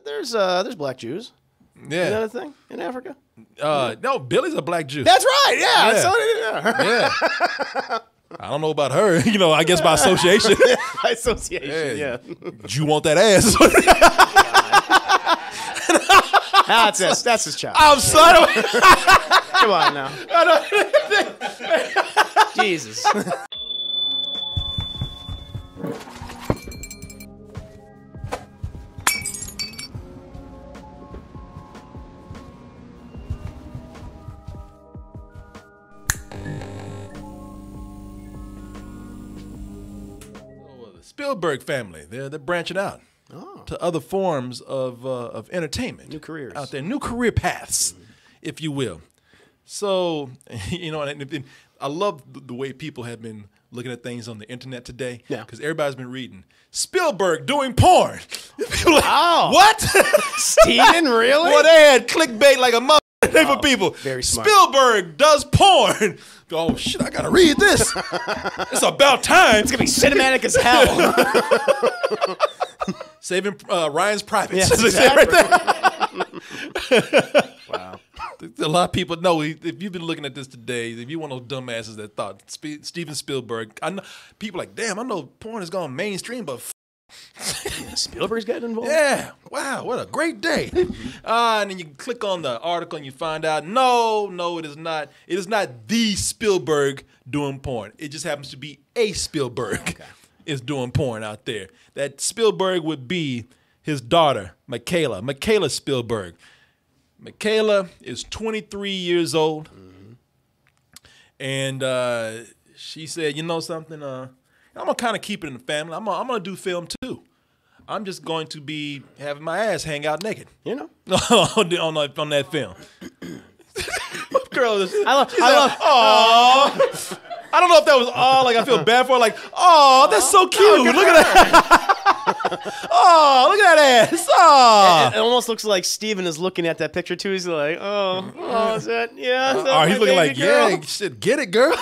there's black Jews. Yeah. Is that a thing in Africa? No, Billy's a black Jew. That's right. Yeah. Yeah. I don't know about her. You know, I guess by association. By association. Yeah. You want that ass? That's his child. I'm sorry. Come on now. Jesus. Spielberg family, they're branching out to other forms of entertainment, new careers out there, new career paths, if you will. So, you know, and I love the way people have been looking at things on the internet today. Yeah, because everybody's been reading Spielberg doing porn. People like, oh, what? Steven, really? Well, they had clickbait like a mother for people. Very smart. Spielberg does porn. Oh shit! I gotta read this. It's about time. It's gonna be cinematic as hell. Saving Ryan's privates. Yeah, exactly. Right there. Wow. A lot of people know, if you've been looking at this today, if you're one of those dumbasses that thought Steven Spielberg, I know people like, damn, I know porn has gone mainstream, but Spielberg's getting involved? Yeah. Wow, what a great day. And then you click on the article and you find out, no, it is not. It is not the Spielberg doing porn. It just happens to be a Spielberg is doing porn out there. That Spielberg would be his daughter, Mikaela Spielberg. Mikaela is 23 years old. And she said, you know something, I'm going to kind of keep it in the family. I'm going to do film too. I'm just going to be having my ass hang out naked. You know? on that film. Girl, I don't know if that was all, like I feel bad for her, like, oh, that's so cute. Look at that. Oh, look at that ass. Oh. It almost looks like Steven is looking at that picture too. He's like, is that, yeah. Is that Oh, he's looking like, girl? yeah, shit, get it, girl.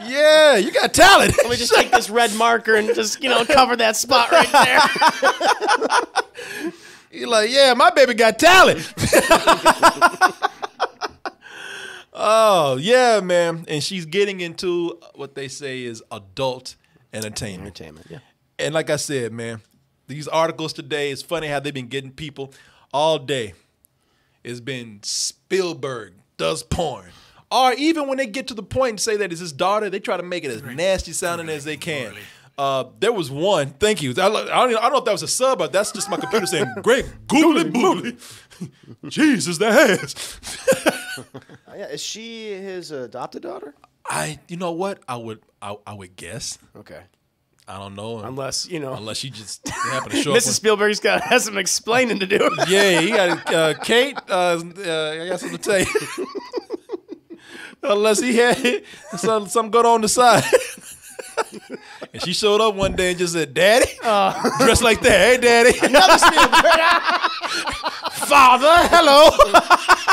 Yeah, you got talent. Let me just take this red marker and just, cover that spot right there. You're like, yeah, my baby got talent. Oh, yeah, man. And she's getting into what they say is adult entertainment. Yeah. And like I said, man, these articles today, it's funny how they've been getting people all day. It's been Spielberg does porn. Or even when they get to the point and say that it's his daughter, they try to make it as nasty sounding as they can. There was one, thank you. I don't know if that was a sub, but that's just my computer saying, great, googly boogly. Jesus, that ass. Yeah, is she his adopted daughter? You know what? I would guess. Okay. I don't know. Unless she just happened to show up. Mrs. Spielberg's has some explaining to do. Yeah, you got Kate. I got something to tell you. Unless he had something good on the side. And she showed up one day and just said, "Daddy," dressed like that. Hey, Daddy. Another Spielberg. Father, hello.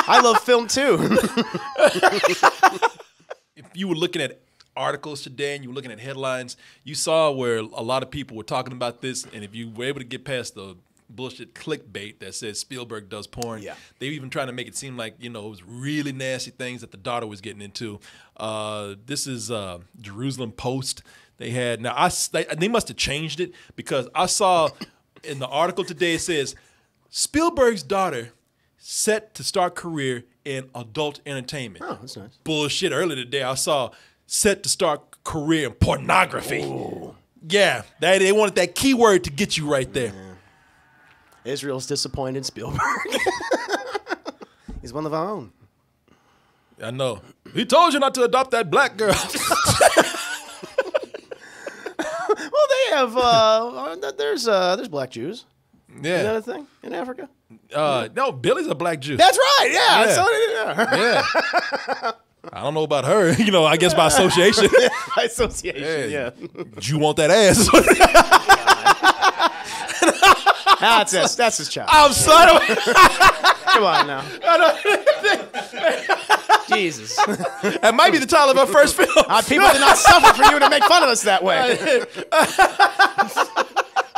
I love film too. If you were looking at articles today and you were looking at headlines, you saw where a lot of people were talking about this, and if you were able to get past the bullshit clickbait that says Spielberg does porn, they were even trying to make it seem like, it was really nasty things that the daughter was getting into. This is Jerusalem Post. They had, now they must have changed it, because I saw in the article today, it says Spielberg's daughter set to start career in adult entertainment. Oh, that's nice. Bullshit. Earlier today, I saw set to start career in pornography. Ooh. Yeah, they wanted that keyword to get you right there. Yeah. Israel's disappointed in Spielberg. He's one of our own. I know. He told you not to adopt that black girl. Well, they have. There's black Jews. Yeah. Is that a thing in Africa? No, Billy's a black Jew. That's right. Yeah. Yeah. I don't know about her. I guess by association. By association. Yeah. You want that ass? That's his child. I'm sorry. Come on now. Jesus. That might be the title of our first film. People did not suffer for you to make fun of us that way.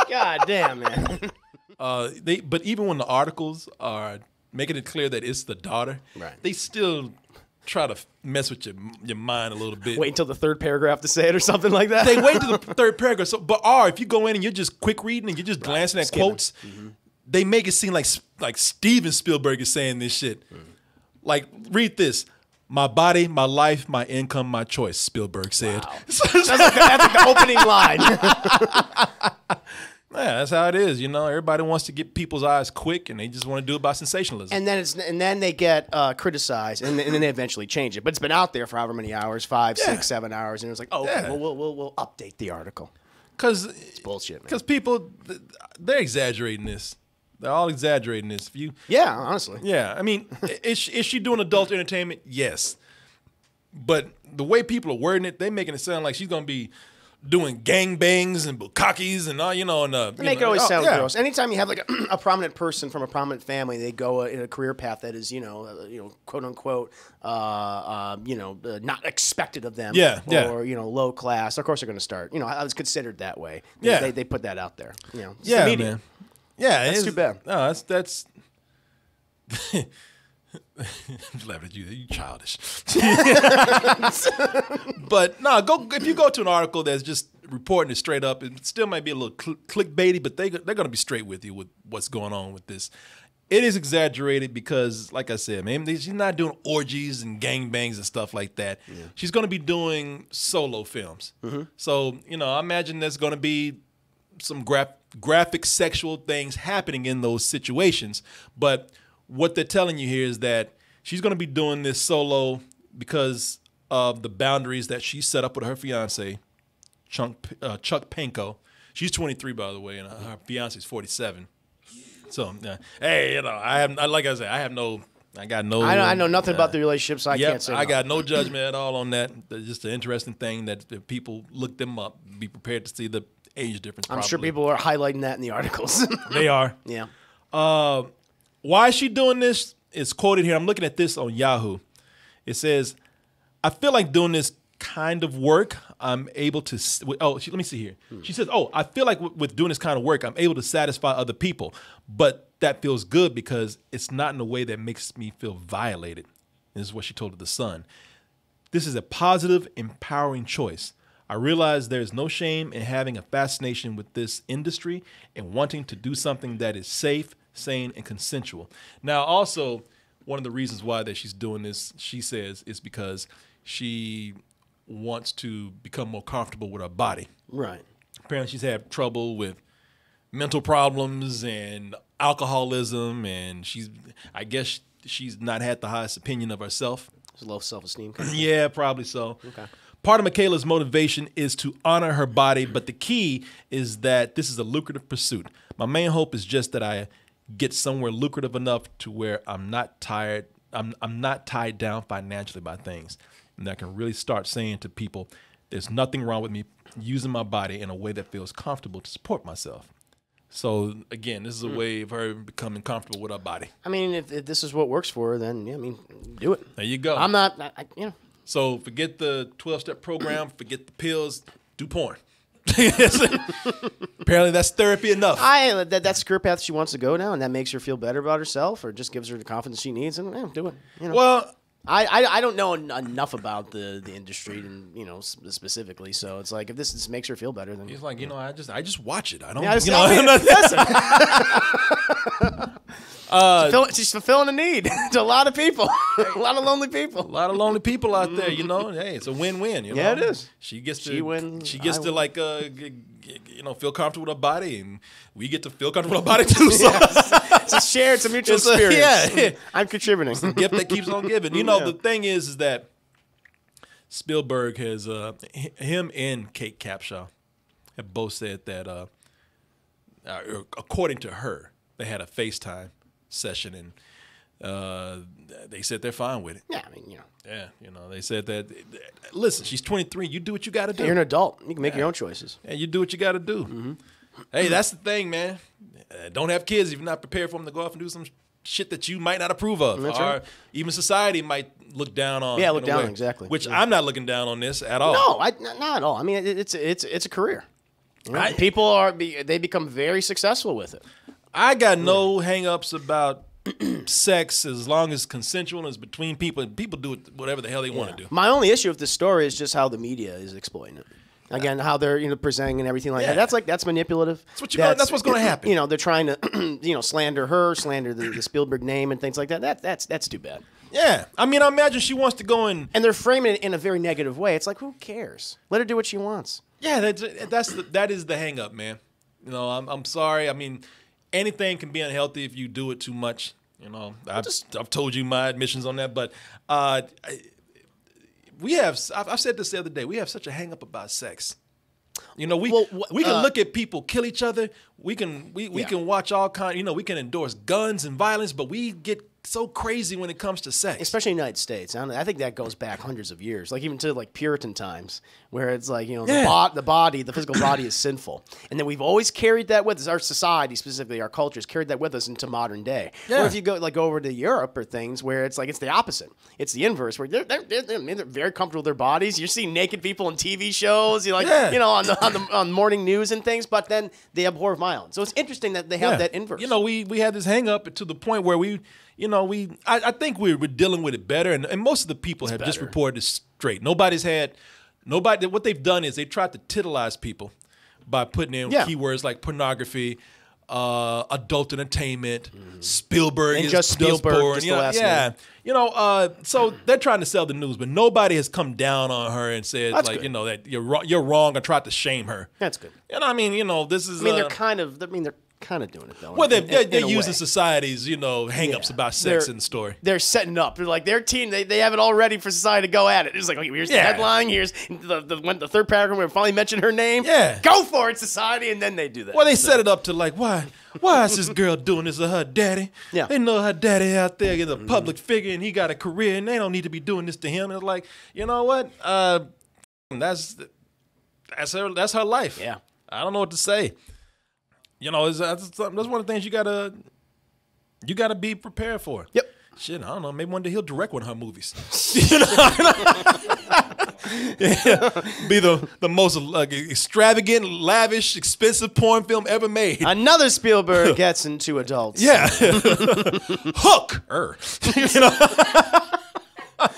God damn, man. But even when the articles are making it clear that it's the daughter, they still try to mess with your mind a little bit. Wait until the third paragraph to say it or something like that. They wait till the third paragraph. So, if you go in and you're just quick reading and you're just glancing at quotes, they make it seem like Steven Spielberg is saying this shit. Like, read this. My body, my life, my income, my choice, Spielberg said. Wow. That's like the opening line. Yeah, that's how it is. You know, everybody wants to get people's eyes quick, and they just want to do it by sensationalism. And then they get criticized, and then they eventually change it. But it's been out there for however many hours, 5, 6, 7 hours, and it's like, we'll update the article. It's bullshit, man. Because people, they're exaggerating this. They're all exaggerating this. Honestly. Yeah, I mean, is she doing adult entertainment? Yes. But the way people are wording it, they're making it sound like she's going to be doing gangbangs and bukakis and all, you know. And, they make it always sound gross. Anytime you have like a prominent person from a prominent family, they go in a career path that is, quote unquote, not expected of them. Or low class. Of course, they're going to start. I was considered that way. They put that out there. It's the media. Man. Yeah, that's too bad. No, that's. I'm laughing at you. You childish. But no, if you go to an article that's just reporting it straight up, it still might be a little clickbaity, but they're going to be straight with you with what's going on with this. It is exaggerated because, like I said, man, she's not doing orgies and gangbangs and stuff like that. Yeah. She's going to be doing solo films. So, I imagine there's going to be some graphic sexual things happening in those situations. But what they're telling you here is that she's going to be doing this solo because of the boundaries that she set up with her fiance, Chuck Pankow. She's 23, by the way, and her fiance is 47. So, hey, I know nothing about the relationship, so I can't say. I got no judgment at all on that. It's just an interesting thing that if people look them up, be prepared to see the age difference. I'm sure people are highlighting that in the articles. They are. Yeah. Why is she doing this? It's quoted here. I'm looking at this on Yahoo. It says, I feel like doing this kind of work, I'm able to. Let me see here. She says, I feel like with doing this kind of work, I'm able to satisfy other people. But that feels good because it's not in a way that makes me feel violated. This is what she told The Sun. This is a positive, empowering choice. I realize there's no shame in having a fascination with this industry and wanting to do something that is safe, sane, and consensual. Now, also, one of the reasons why that she's doing this, she says, is because she wants to become more comfortable with her body. Right. Apparently, she's had trouble with mental problems and alcoholism, and I guess she's not had the highest opinion of herself. It's a low self-esteem. Yeah, probably so. Okay. Part of Mikaela's motivation is to honor her body, but the key is that this is a lucrative pursuit. My main hope is just that I get somewhere lucrative enough to where I'm not tired. I'm not tied down financially by things, and I can really start saying to people, "There's nothing wrong with me using my body in a way that feels comfortable to support myself." So again, this is a way of her becoming comfortable with her body. I mean, if this is what works for her, then do it. There you go. I'm not. So forget the 12-step program, forget the pills, do porn. Apparently that's therapy enough. That's the career path she wants to go down, and that makes her feel better about herself or just gives her the confidence she needs, and do it. Well, I don't know enough about the industry and specifically, so it's like if this makes her feel better, then he's like I just watch it. I don't. She's fulfilling a need to a lot of people, a lot of lonely people, out there. Hey, it's a win-win. Yeah, it is. She gets to feel comfortable with her body, and we get to feel comfortable with our body too. So it's a shared, it's a mutual experience. Yeah, I'm contributing. It's a gift that keeps on giving. The thing is that Spielberg has him and Kate Capshaw have both said that according to her, they had a FaceTime session, and they said they're fine with it. Yeah, I mean, Yeah, they said that. Listen, she's 23. You do what you got to do. You're an adult. You can make your own choices. Yeah, you do what you got to do. Mm-hmm. Hey, that's the thing, man. Don't have kids if you're not prepared for them to go off and do some shit that you might not approve of, that's or right. Even society might look down on. Yeah, look down exactly. Which I'm not looking down on this at all. No, not at all. I mean, it's a career. People they become very successful with it. I got no hang-ups about sex as long as consensual is between people, and people do whatever the hell they want to do. My only issue with the story is just how the media is exploiting it. Again, how they're presenting and everything like that. That's manipulative. That's what's going to happen. They're trying to slander her, slander the Spielberg name and things like that. That's too bad. Yeah, I mean, I imagine she wants to go and they're framing it in a very negative way. It's like, who cares? Let her do what she wants. Yeah, that is the hang up, man. I'm sorry. I mean, anything can be unhealthy if you do it too much. I've told you my admissions on that, but I've said this the other day. We have such a hang up about sex. We can look at people kill each other. We can watch all kind. We can endorse guns and violence, but we get so crazy when it comes to sex, especially in the United States. I think that goes back hundreds of years, like even to like Puritan times, where it's like the physical body is sinful, and then we've always carried that with us. Our society, specifically our cultures, carried that with us into modern day. Yeah. Or if you go over to Europe or things where it's like it's the opposite, it's the inverse, where they're very comfortable with their bodies. You see naked people in TV shows, on morning news and things, but then they abhor violence. So it's interesting that they have that inverse. We had this hang up to the point where I think we're dealing with it better, and most of the people have just reported it straight. What they've done is they tried to titilize people by putting in keywords like pornography, adult entertainment, Spielberg, and just Spielberg, just the last name. So they're trying to sell the news, but nobody has come down on her and said that you're wrong or tried to shame her. That's good. This is. They're kind of doing it though. Well, they're using society's hang-ups about sex in the story. They're setting up. They're like their team. They have it all ready for society to go at it. It's like, here's the headline. Here's the third paragraph where we finally mention her name. Yeah, go for it, society, and then they do that. Well, they set it up to like why is this girl doing this to her daddy? Yeah, they know her daddy out there is a public figure and he got a career and they don't need to be doing this to him. And it's like, you know what? That's her life. Yeah, I don't know what to say. That's one of the things you gotta be prepared for. Yep. Shit, I don't know. Maybe one day he'll direct one of her movies. Be the most extravagant, lavish, expensive porn film ever made. Another Spielberg gets into adults. Yeah. Hook.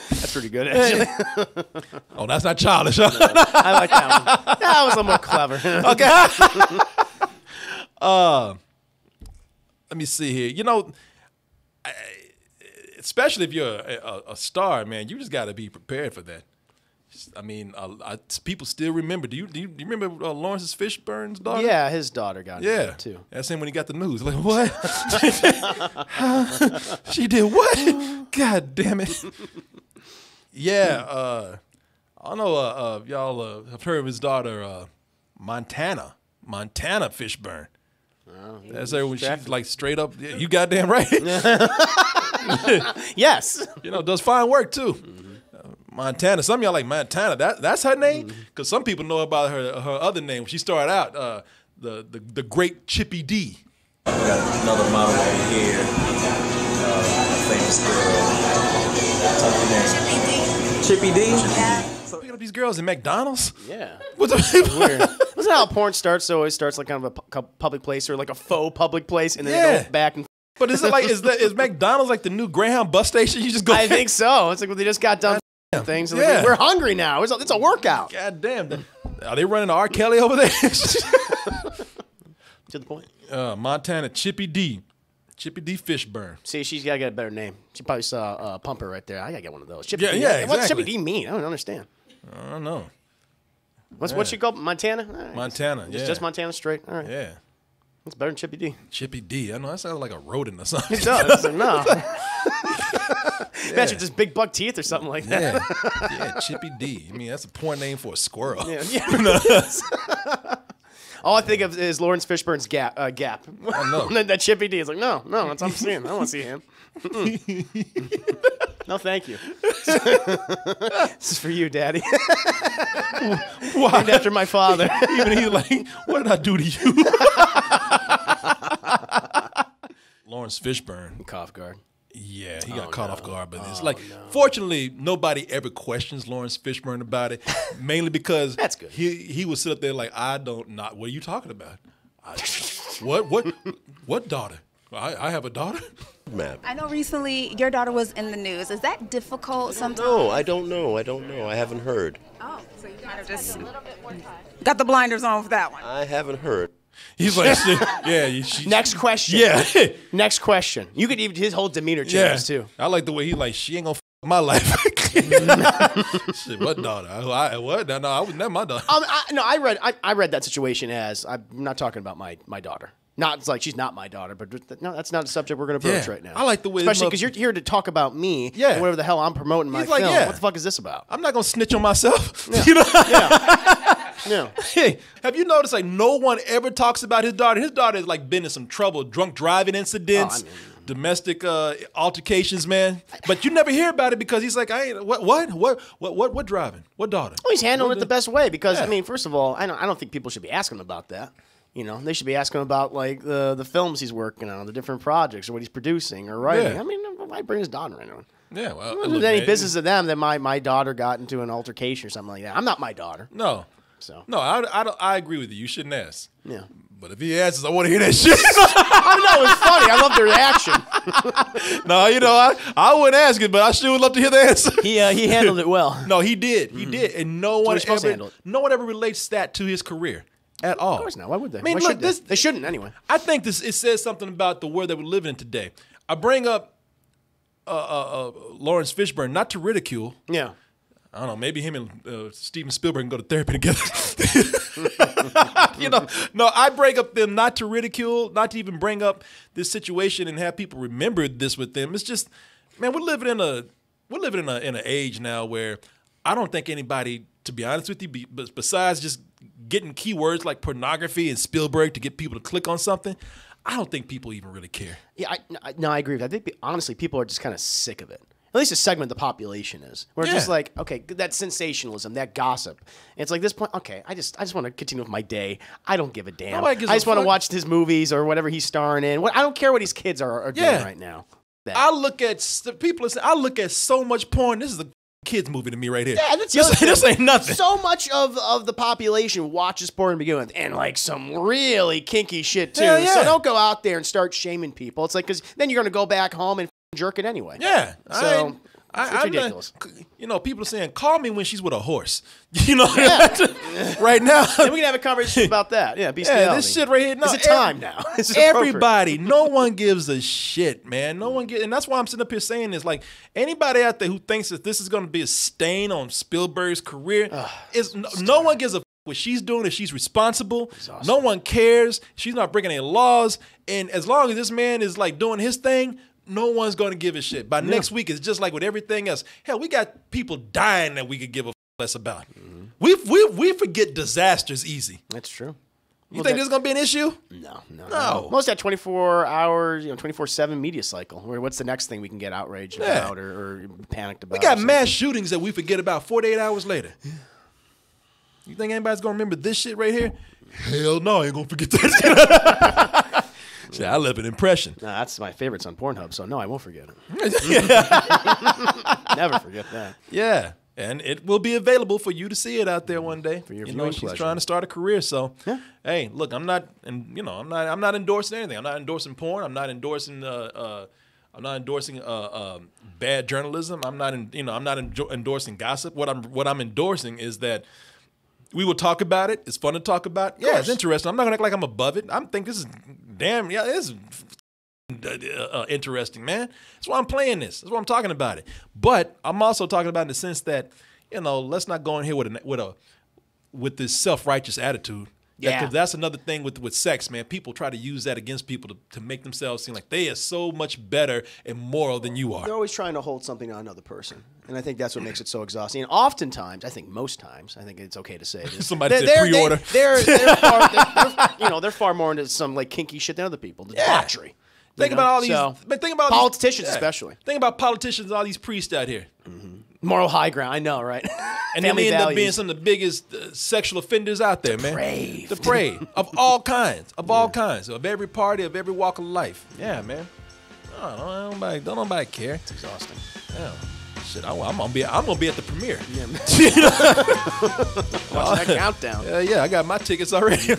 That's pretty good, actually. Oh, that's not childish. Huh? I like that one. That was a little more clever. Okay. Let me see here. Especially if you're a star, man, you just got to be prepared for that. I mean, people still remember. Do you remember Laurence Fishburne's daughter? Yeah, his daughter got it too. That's him when he got the news. Like, what? She did what? God damn it. Yeah. I don't know. Y'all have heard of his daughter, Montana Fishburne. That's her when she's like straight up. You goddamn right. Yes. Does fine work too. Montana. Some of y'all like Montana. That's her name? Because some people know about her other name. When she started out, the great Chippy D. We got another model over here. Famous girl. Chippy D. So picking up these girls in McDonald's? Yeah. What's weird? Wasn't that how porn starts? It always starts like kind of a public place or like a faux public place, and then they go back and. But is it like is McDonald's like the new Greyhound bus station? You just go. I think so. It's like they just got done things. So we're hungry now. It's a workout. God damn. Are they running R. Kelly over there? To the point. Montana Chippy D. Chippy D. Fishburne. See, she's got to get a better name. She probably saw Pumper right there. I got to get one of those. Chippy D. Exactly. What's Chippy D mean? I don't understand. I don't know. What's she called? Montana? Right. Montana, yeah. Just Montana straight? All right. Yeah. It's better than Chippy D. Chippy D. I know, that sounds like a rodent or something. It does. No. Imagine just big buck teeth or something like that. Yeah, Chippy D. I mean, that's a porn name for a squirrel. Yeah. All I think of is Laurence Fishburne's Gap. I know. That Chippy D is like, no, that's what I'm seeing. I don't want to see him. No, thank you. This is for you, Daddy. Why? Named after my father. Even he's like, what did I do to you? Laurence Fishburne. Cough guard. Yeah, he got caught off guard by this. Fortunately, nobody ever questions Laurence Fishburne about it, mainly because that's good. He would sit up there like, what are you talking about? What daughter? I have a daughter. Ma'am. I know recently your daughter was in the news. Is that difficult sometimes? No, I don't know. I don't know. I haven't heard. Oh, so you kind of just got the blinders on for that one. I haven't heard. He's like, Next question. Yeah. Next question. You could even his whole demeanor changes too. I like the way he like, she ain't gonna my life. Shit, what daughter? What? No, I was never my daughter. I read that situation as I'm not talking about my daughter. Not it's like she's not my daughter, but no, that's not a subject we're going to approach right now. I like the way, especially because you're here to talk about me. Yeah. And whatever the hell I'm promoting my film. What the fuck is this about? I'm not gonna snitch on myself. Yeah. You know? Yeah. Hey, have you noticed like no one ever talks about his daughter? His daughter has like been in some trouble, drunk driving incidents. Domestic altercations, man, but you never hear about it because he's like, I ain't what driving? What daughter? Well, he's handling it the best way because I mean, first of all, I don't think people should be asking him about that. You know, they should be asking him about like the films he's working on, the different projects, or what he's producing or writing. Yeah. I mean, why bring his daughter into it? Yeah, well, if there's any business of them that my daughter got into an altercation or something like that. I'm not my daughter. No. So no, I agree with you. You shouldn't ask. Yeah. But if he asks, I want to hear that shit. I know, it's funny. I love the reaction. No, you know, I wouldn't ask it, but I sure would love to hear the answer. He handled it well. No, he did. He did. And no one ever relates that to his career at all. Of course not. Why would they? I mean, Why look, they shouldn't anyway. I think it says something about the world that we're living in today. I bring up Laurence Fishburne, not to ridicule. Yeah. I don't know, maybe him and Steven Spielberg can go to therapy together. You know, no, I bring up them not to ridicule, not to even bring up this situation and have people remember this with them. It's just, man, we're living in an age now where I don't think anybody, to be honest with you, besides just getting keywords like pornography and Spielberg to get people to click on something, I don't think people even really care. Yeah, I agree with that. I think honestly, people are just kind of sick of it. At least a segment of the population is. We're just like, okay, that sensationalism, that gossip. And it's like this point, okay, I just want to continue with my day. I don't give a damn. I just want to watch his movies or whatever he's starring in. I don't care what his kids are doing right now. I look at so much porn. This is a kids movie to me right here. Yeah, that's this ain't nothing. So much of the population watches porn to begin with, and like some really kinky shit too. Yeah. So don't go out there and start shaming people. It's like, because then you're going to go back home and jerk it anyway. Yeah. So it's ridiculous. You know, people are saying, call me when she's with a horse. You know, right now. And we can have a conversation about that. Yeah, this shit right here. No, it's a time now. Everybody, no one gives a shit, man. No one and that's why I'm sitting up here saying this. Like, anybody out there who thinks that this is going to be a stain on Spielberg's career, no one gives a what she's doing, if she's responsible. No one cares. She's not breaking any laws. And as long as this man is like doing his thing, no one's going to give a shit. By next week, it's just like with everything else. Hell, we got people dying that we could give a less about. We forget disasters easy. That's true. You think there's going to be an issue? No. Most of that 24 hours, 24/7 media cycle. Where what's the next thing we can get outraged about or panicked about? We got mass shootings that we forget about 48 hours later. You think anybody's going to remember this shit right here? Hell no, I ain't going to forget that. See, I left an impression. No, that's my favorites on Pornhub, so no, I won't forget it. Never forget that. Yeah, and it will be available for you to see it out there one day. For your viewing pleasure. She's trying to start a career, so hey, look, I'm not endorsing anything. I'm not endorsing porn. I'm not endorsing bad journalism. I'm not endorsing gossip. What I'm endorsing is that we will talk about it. It's fun to talk about. Yeah, it's interesting. I'm not gonna act like I'm above it. I think this is this is interesting, man. That's why I'm playing this. That's why I'm talking about it. But I'm also talking about it in the sense that, let's not go in here with this self-righteous attitude. Yeah, because that's another thing with sex, man. People try to use that against people to make themselves seem like they are so much better and moral than you are. They're always trying to hold something on another person, and I think that's what makes it so exhausting. And oftentimes, I think most times, I think it's okay to say this. Somebody said pre-order. They're far more into some like kinky shit than other people. Debauchery. Think about all these. Think about politicians, especially. Think about politicians, all these priests out here. Moral high ground, I know, right? And then they end up being some of the biggest sexual offenders out there, man. Depraved. Of all kinds. Of all kinds. Of every party, of every walk of life. Yeah, man. Don't nobody care. It's exhausting. Yeah. Shit, I'm gonna be at the premiere. Yeah, watching that countdown. Yeah, I got my tickets already.